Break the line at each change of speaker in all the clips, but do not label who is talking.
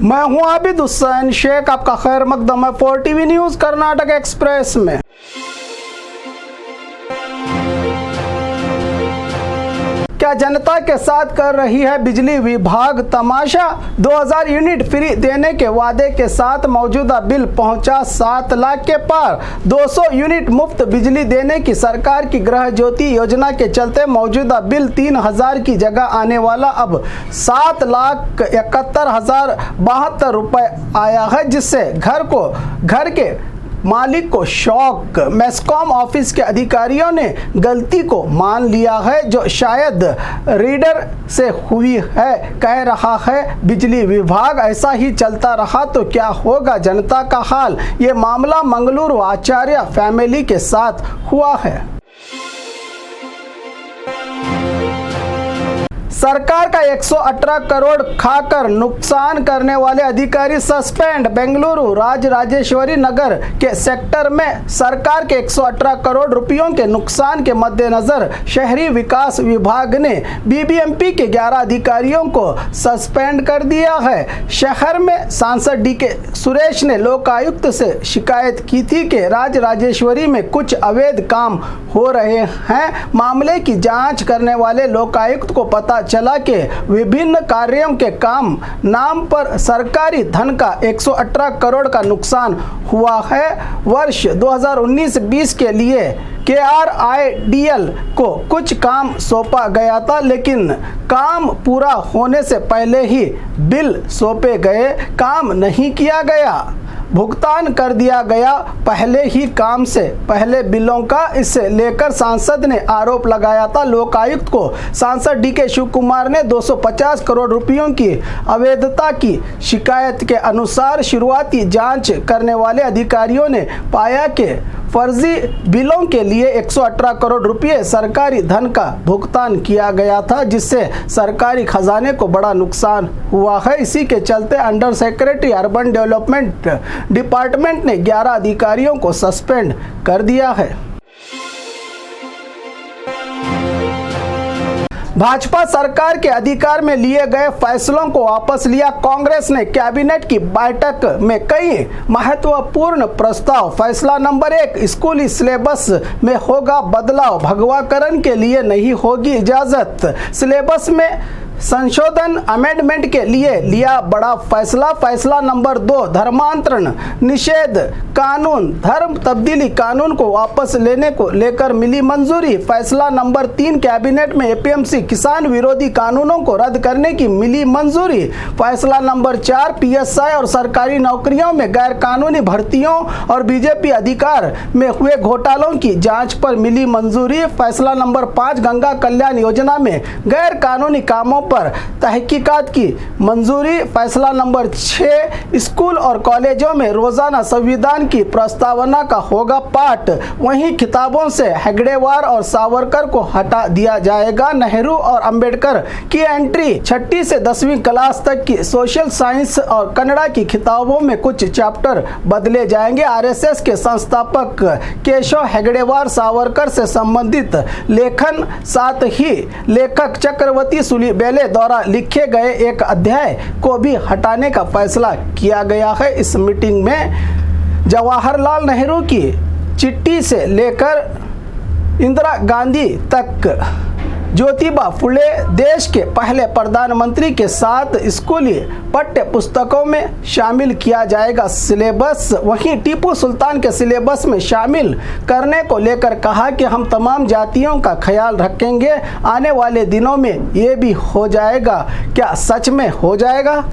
मैं हूं आबिद हुसैन शेख, आपका खैर मकदम है 4TV न्यूज कर्नाटक एक्सप्रेस में। क्या जनता के साथ कर रही है बिजली विभाग तमाशा? 2000 यूनिट फ्री देने के वादे के साथ मौजूदा बिल पहुंचा 7 लाख के पार। 200 यूनिट मुफ्त बिजली देने की सरकार की गृह ज्योति योजना के चलते मौजूदा बिल 3000 की जगह आने वाला अब 7,71,072 रुपए आया है, जिससे घर के मालिक को शौक। मेस्कॉम ऑफिस के अधिकारियों ने गलती को मान लिया है, जो शायद रीडर से हुई है, कह रहा है बिजली विभाग। ऐसा ही चलता रहा तो क्या होगा जनता का हाल? ये मामला मंगलुरु आचार्य फैमिली के साथ हुआ है। सरकार का 118 करोड़ खाकर नुकसान करने वाले अधिकारी सस्पेंड। बेंगलुरु राजराजेश्वरी नगर के सेक्टर में सरकार के 118 करोड़ रुपयों के नुकसान के मद्देनजर शहरी विकास विभाग ने बीबीएमपी के 11 अधिकारियों को सस्पेंड कर दिया है। शहर में सांसद डीके सुरेश ने लोकायुक्त से शिकायत की थी कि राजराजेश्वरी में कुछ अवैध काम हो रहे हैं। मामले की जांच करने वाले लोकायुक्त को पता चला कि विभिन्न कार्यों के काम नाम पर सरकारी धन का 118 करोड़ का नुकसान हुआ है। वर्ष 2019-20 के लिए KRIDL को कुछ काम सौंपा गया था, लेकिन काम पूरा होने से पहले ही बिल सौंपे गए, काम नहीं किया गया, भुगतान कर दिया गया पहले ही काम से पहले बिलों का। इसे लेकर सांसद ने आरोप लगाया था। लोकायुक्त को सांसद डीके शिव कुमार ने 250 करोड़ रुपयों की अवैधता की शिकायत के अनुसार शुरुआती जांच करने वाले अधिकारियों ने पाया कि फर्जी बिलों के लिए 118 करोड़ रुपए सरकारी धन का भुगतान किया गया था, जिससे सरकारी खजाने को बड़ा नुकसान हुआ है। इसी के चलते under secretary urban development department ने 11 अधिकारियों को सस्पेंड कर दिया है। भाजपा सरकार के अधिकार में लिए गए फैसलों को वापस लिया। कांग्रेस ने कैबिनेट की बैठक में कई महत्वपूर्ण प्रस्ताव। फैसला नंबर 1, स्कूली सिलेबस में होगा बदलाव, भगवाकरण के लिए नहीं होगी इजाजत। सिलेबस में संशोधन अमेंडमेंट के लिए लिया बड़ा फैसला। फैसला नंबर 2, धर्मांतरण निषेध कानून, धर्म तब्दीली कानून को वापस लेने को लेकर मिली मंजूरी। फैसला नंबर 3, कैबिनेट में एपीएमसी किसान विरोधी कानूनों को रद्द करने की मिली मंजूरी। फैसला नंबर 4, पीएसआई और सरकारी नौकरियों में गैर कानूनी भर्तियों और बीजेपी अधिकार में हुए घोटालों की जांच पर मिली मंजूरी। फैसला नंबर 5, गंगा कल्याण योजना में गैर कानूनी कामों पर तहकीकात की मंजूरी। फैसला नंबर 6, स्कूल और कॉलेजों में रोजाना संविधान की प्रस्तावना का होगा पाठ। वहीं किताबों से हेगड़ेवार और सावरकर को हटा दिया जाएगा। नेहरू और अंबेडकर की एंट्री 6वीं से 10वीं क्लास तक की सोशल साइंस और कन्नड़ा की किताबों में कुछ चैप्टर बदले जाएंगे। आरएसएस के संस्थापक केशव हेगड़ेवार सावरकर से संबंधित लेखन, साथ ही लेखक चक्रवर्ती सुलीबेले द्वारा लिखे गए एक अध्याय को भी हटाने का फैसला किया गया है। इस मीटिंग में जवाहरलाल नेहरू की चिट्ठी से लेकर इंदिरा गांधी तक ज्योतिबा फुले देश के पहले प्रधानमंत्री के साथ स्कूली पाठ्य पुस्तकों में शामिल किया जाएगा सिलेबस। वहीं टीपू सुल्तान के सिलेबस में शामिल करने को लेकर कहा कि हम तमाम जातियों का ख्याल रखेंगे। आने वाले दिनों में ये भी हो जाएगा। क्या सच में हो जाएगा?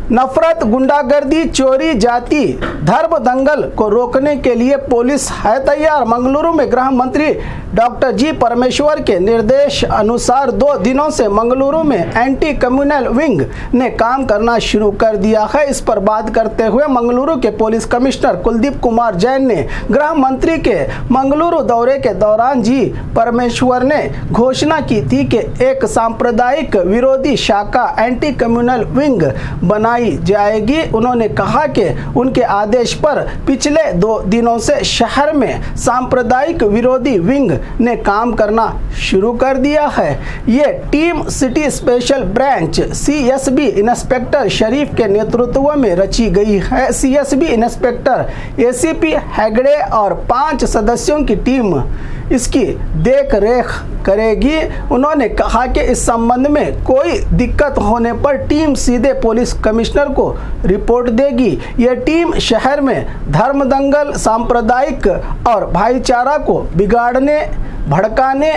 नफरत, गुंडागर्दी, चोरी, जाति धर्म दंगल को रोकने के लिए पुलिस है तैयार। मंगलुरु में गृह मंत्री डॉक्टर जी परमेश्वर के निर्देश अनुसार 2 दिनों से मंगलुरु में एंटी कम्युनल विंग ने काम करना शुरू कर दिया है। इस पर बात करते हुए मंगलुरु के पुलिस कमिश्नर कुलदीप कुमार जैन ने गृह मंत्री के मंगलुरु दौरे के दौरान जी परमेश्वर ने घोषणा की थी कि एक सांप्रदायिक विरोधी शाखा एंटी कम्युनल विंग बना बनाई जाएगी। उन्होंने कहा कि उनके आदेश पर पिछले 2 दिनों से शहर में सांप्रदायिक विरोधी विंग ने काम करना शुरू कर दिया है। ये team city special branch CSB inspector Sharif के नेतृत्व में रची गई है। सीएसबी इंस्पेक्टर एसीपी हेगड़े और 5 सदस्यों की टीम इसकी देख रेख करेगी। उन्होंने कहा कि इस संबंध में कोई दिक्कत होने पर टीम सीधे पुलिस कमिश्नर को रिपोर्ट देगी। यह टीम शहर में धर्म दंगल, सांप्रदायिक और भाईचारा को बिगाड़ने भड़काने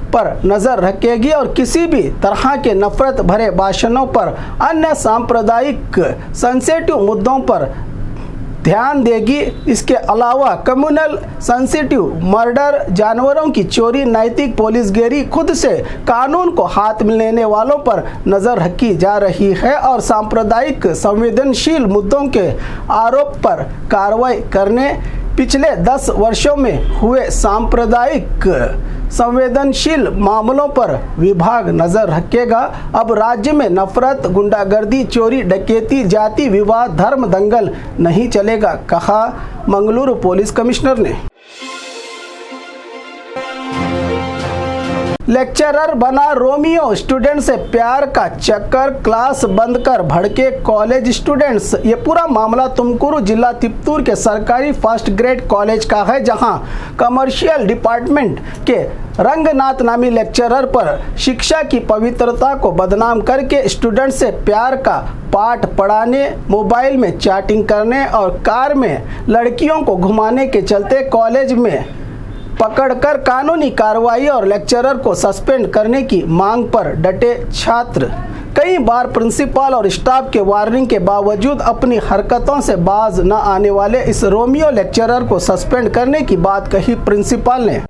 पर नजर रखेगी और किसी भी तरह के नफरत भरे भाषणों पर अन्य सांप्रदायिक सेंसिटिव मुद्दों पर ध्यान देगी। इसके अलावा कम्युनल सेंसिटिव मर्डर, जानवरों की चोरी, नैतिक पुलिसगिरी, खुद से कानून को हाथ में लेने वालों पर नजर रखी जा रही है और सांप्रदायिक संवेदनशील मुद्दों के आरोप पर कार्रवाई करने। पिछले 10 वर्षों में हुए सांप्रदायिक संवेदनशील मामलों पर विभाग नजर रखेगा। अब राज्य में नफरत, गुंडागर्दी, चोरी, डकैती, जाति विवाद, धर्म दंगल नहीं चलेगा, कहा मंगलुरु पुलिस कमिश्नर ने। लेक्चरर बना रोमियो, स्टूडेंट से प्यार का चक्कर, क्लास बंद कर भड़के कॉलेज स्टूडेंट्स। ये पूरा मामला तुमकुरू जिला तिप्तूर के सरकारी फर्स्ट ग्रेड कॉलेज का है, जहां कमर्शियल डिपार्टमेंट के रंगनाथ नामी लेक्चरर पर शिक्षा की पवित्रता को बदनाम करके स्टूडेंट से प्यार का पाठ पढ़ाने, मोबाइल में चैटिंग करने और कार में लड़कियों को घुमाने के चलते कॉलेज में पकड़कर कानूनी कार्रवाई और लेक्चरर को सस्पेंड करने की मांग पर डटे छात्र। कई बार प्रिंसिपल और स्टाफ के वार्निंग के बावजूद अपनी हरकतों से बाज न आने वाले इस रोमियो लेक्चरर को सस्पेंड करने की बात कही प्रिंसिपल ने।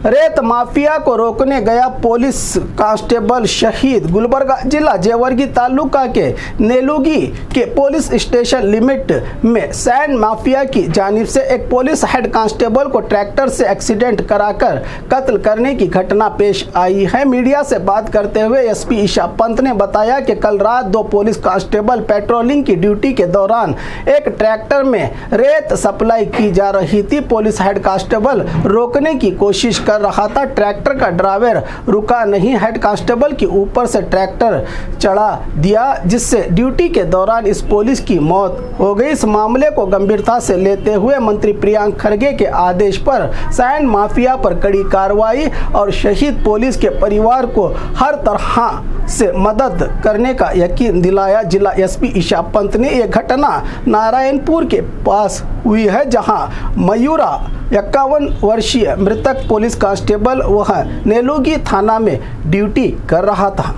रेत माफिया को रोकने गया पुलिस कांस्टेबल शहीद। गुलबर्गा जिला जेवर्गी तालुका के नेलुगी के पुलिस स्टेशन लिमिट में सैंड माफिया की जानिब से एक पुलिस हेड कांस्टेबल को ट्रैक्टर से एक्सीडेंट कराकर कत्ल करने की घटना पेश आई है। मीडिया से बात करते हुए एसपी ईशा पंत ने बताया कि कल रात 2 पुलिस कांस्टेबल पेट्रोलिंग की ड्यूटी के दौरान एक ट्रैक्टर में रेत सप्लाई की जा रही थी। पुलिस हेड कांस्टेबल रोकने की कोशिश कर रहा था। ट्रैक्टर का ड्राइवर रुका नहीं, हेड कांस्टेबल के ऊपर से ट्रैक्टर चढ़ा दिया, जिससे ड्यूटी के दौरान इस पुलिस की मौत हो गई। इस मामले को गंभीरता से लेते हुए मंत्री प्रियांक खड़गे के आदेश पर सैंड माफिया पर कड़ी कार्रवाई और शहीद पुलिस के परिवार को हर तरह से मदद करने का यकीन दिलाया। जिला एसपी ईशा पंत ने यह घटना नारायणपुर के पास हुई है, जहां मयूरा 51 वर्षीय मृतक पुलिस कांस्टेबल वह नेलुगी थाना में ड्यूटी कर रहा था।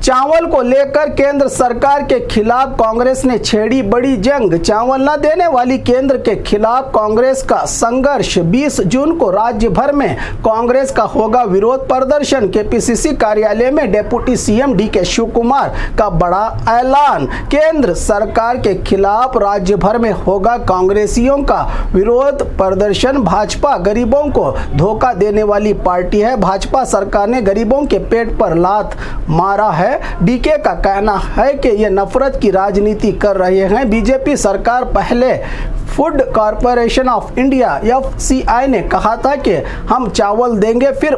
चावल को लेकर केंद्र सरकार के खिलाफ कांग्रेस ने छेड़ी बड़ी जंग। चावल न देने वाली केंद्र के खिलाफ कांग्रेस का संघर्ष। 20 जून को राज्य भर में कांग्रेस का होगा विरोध प्रदर्शन। केपीसीसी कार्यालय में deputy CM DK Shivakumar का बड़ा ऐलान। केंद्र सरकार के खिलाफ राज्य भर में होगा कांग्रेसियों का विरोध प्रदर्शन। भाजपा गरीबों को धोखा देने वाली पार्टी है। भाजपा सरकार ने गरीबों के पेट पर लात मारा है। डीके का कहना है कि ये नफरत की राजनीति कर रहे हैं। बीजेपी सरकार पहले food corporation of India FCI ने कहा था कि हम चावल देंगे, फिर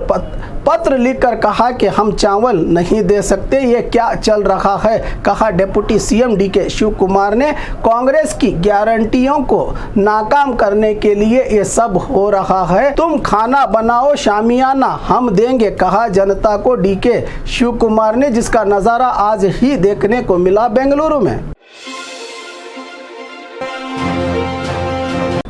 पत्र लिखकर कहा कि हम चावल नहीं दे सकते। ये क्या चल रहा है, कहा deputy CM DK Shivakumar ने। कांग्रेस की गारंटियों को नाकाम करने के लिए ये सब हो रहा है। तुम खाना बनाओ, शामियाना हम देंगे, कहा जनता को डीके शिव कुमार ने, जिसका नजारा आज ही देखने को मिला बेंगलुरु में।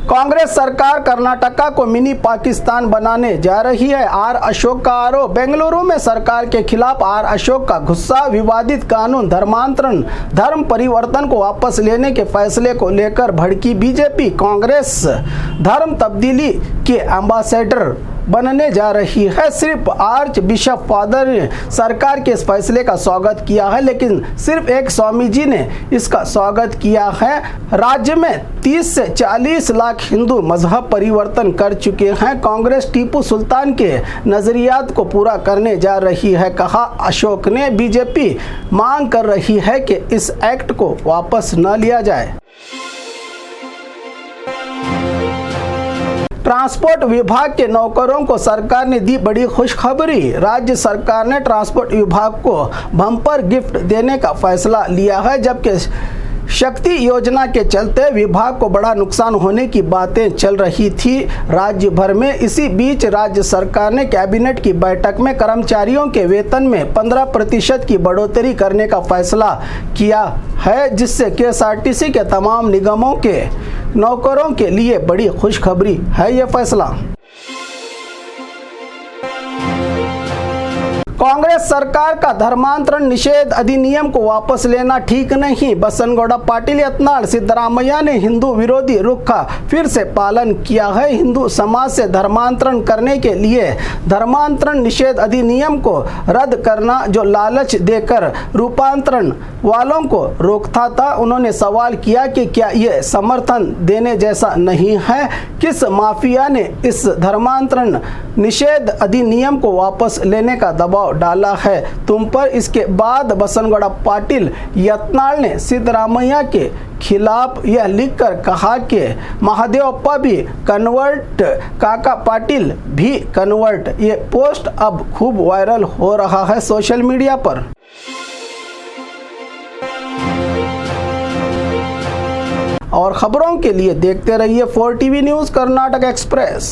कांग्रेस सरकार कर्नाटका को मिनी पाकिस्तान बनाने जा रही है। आर अशोक का आरोप। बेंगलुरु में सरकार के खिलाफ आर अशोक का गुस्सा। विवादित कानून धर्मांतरण, धर्म परिवर्तन को वापस लेने के फैसले को लेकर भड़की बीजेपी। कांग्रेस धर्म तब्दीली के एम्बेसडर बनने जा रही है। सिर्फ आर्च बिशप फादर ने सरकार के इस फैसले का स्वागत किया है, लेकिन सिर्फ एक स्वामी जी ने इसका स्वागत किया है। राज्य में 30 से 40 लाख हिंदू मजहब परिवर्तन कर चुके हैं। कांग्रेस टीपू सुल्तान के नजरियात को पूरा करने जा रही है, कहा अशोक ने। बीजेपी मांग कर रही है कि इस एक्ट को वापस न लिया जाए। ट्रांसपोर्ट विभाग के नौकरों को सरकार ने दी बड़ी खुशखबरी। राज्य सरकार ने ट्रांसपोर्ट विभाग को बम्पर गिफ्ट देने का फैसला लिया है, जबकि शक्ति योजना के चलते विभाग को बड़ा नुकसान होने की बातें चल रही थी राज्य भर में। इसी बीच राज्य सरकार ने कैबिनेट की बैठक में कर्मचारियों के वेतन में 15% की बढ़ोतरी करने का फैसला किया है, जिससे केएसआरटीसी के तमाम निगमों के नौकरों के लिए बड़ी खुशखबरी है ये फैसला। कांग्रेस सरकार का धर्मांतरण निषेध अधिनियम को वापस लेना ठीक नहीं। बसनगौड़ा पाटिल यत्नाल सिद्धरामैया ने हिंदू विरोधी रुख का फिर से पालन किया है। हिंदू समाज से धर्मांतरण करने के लिए धर्मांतरण निषेध अधिनियम को रद्द करना जो लालच देकर रूपांतरण वालों को रोकता था। उन्होंने सवाल किया कि क्या ये समर्थन देने जैसा नहीं है? किस माफिया ने इस धर्मांतरण निषेध अधिनियम को वापस लेने का दबाव डाला है तुम पर? इसके बाद बसनगौड़ा पाटिल यत्नाल ने सिद्धरामैया के खिलाफ यह लिखकर कहा कि महादेवप्पा भी कन्वर्ट, काका पाटिल भी कन्वर्ट। ये पोस्ट अब खूब वायरल हो रहा है सोशल मीडिया पर। और खबरों के लिए देखते रहिए 4 TV न्यूज़ कर्नाटक एक्सप्रेस।